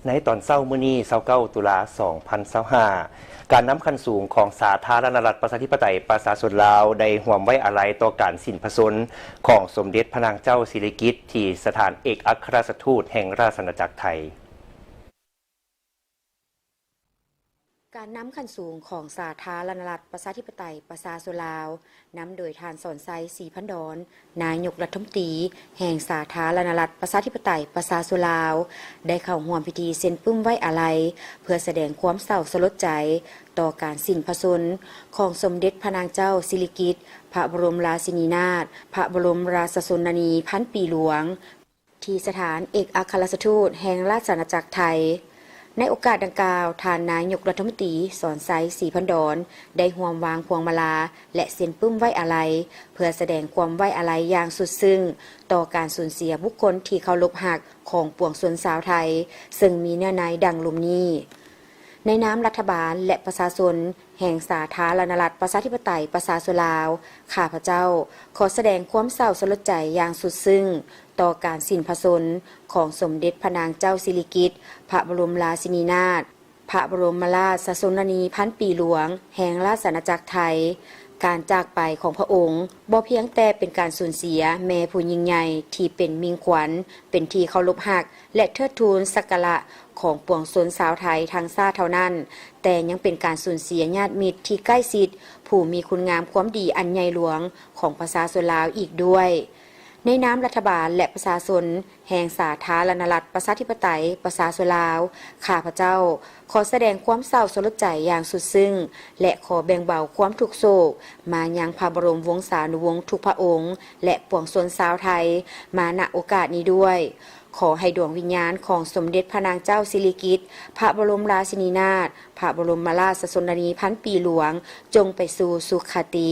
ในตอนเช้ามื้อนี้29ตุลา2025การนำคันสูงของสาธารณรัฐประชาธิปไตยประชาชนลาวได้ร่วมไว้อาลัยต่อการสิ้นพระชนม์ของสมเด็จพระนางเจ้าสิริกิติ์ที่สถานเอกอัครราชทูตแห่งราชอาณาจักรไทยการนำคันสูงของสาธารณรัฐประชาธิปไตยประชาชนลาวนำโดยทานสอนไซศรีพันดอนนายกรัฐมนตรีแห่งสาธารณรัฐประชาธิปไตยประชาชนลาวได้เข้าร่วมพิธีเซ็นปึ้มไว้อาลัยเพื่อแสดงความเศร้าสลดใจต่อการสิ้นพระชนม์ของสมเด็จพระนางเจ้าสิริกิติ์พระบรมราชินีนาถพระบรมราชชนนีพันปีหลวงที่สถานเอกอัครราชทูตแห่งราชอาณาจักรไทยในโอกาสดังกล่าวท่านนายกรัฐมนตรีสอนไซศรีพันดอนได้ร่วมวางพวงมาลาและเซ็นปึ้มไว้อาลัยเพื่อแสดงความไว้อาลัยอย่างสุดซึ้งต่อการสูญเสียบุคคลที่เคารพรักของปวงชนชาวไทยซึ่งมีเนื้อในดังลุ่มนี้ในนามรัฐบาลและประชาชนแห่งสาธารณรัฐประชาธิปไตยประชาชนลาวข้าพเจ้าขอแสดงความเศร้าสลดใจอย่างสุดซึ้งต่อการสิ้นพระชนม์ของสมเด็จพระนางเจ้าสิริกิติ์พระบรมราชินีนาถพระบรมราชชนนีพันปีหลวงแห่งราชอาณาจักรไทยการจากไปของพระองค์บ่เพียงแต่เป็นการสูญเสียแม่ผู้ยิ่งใหญ่ที่เป็นมิ่งขวัญเป็นที่เคารพรักและเทิดทูนสักการะของปวงชนชาวไทยทั้งชาติเท่านั้นแต่ยังเป็นการสูญเสียญาติมิตรที่ใกล้ชิดผู้มีคุณงามความดีอันใหญ่หลวงของประชาชนลาวอีกด้วยในนามรัฐบาลและประชาชนแห่งสาธารณรัฐประชาธิปไตยประชาชนลาวข้าพเจ้าขอแสดงความเศร้าสลดใจอย่างสุดซึ้งและขอแบ่งเบาความทุกโศกมายังพระบรมวงศานุวงศ์ทุกพระองค์และปวงชนชาวไทยมาณโอกาสนี้ด้วยขอให้ดวงวิญญาณของสมเด็จพระนางเจ้าสิริกิติ์พระบรมราชินีนาถพระบรมราชชนนีพันปีหลวงจงไปสู่สุคติ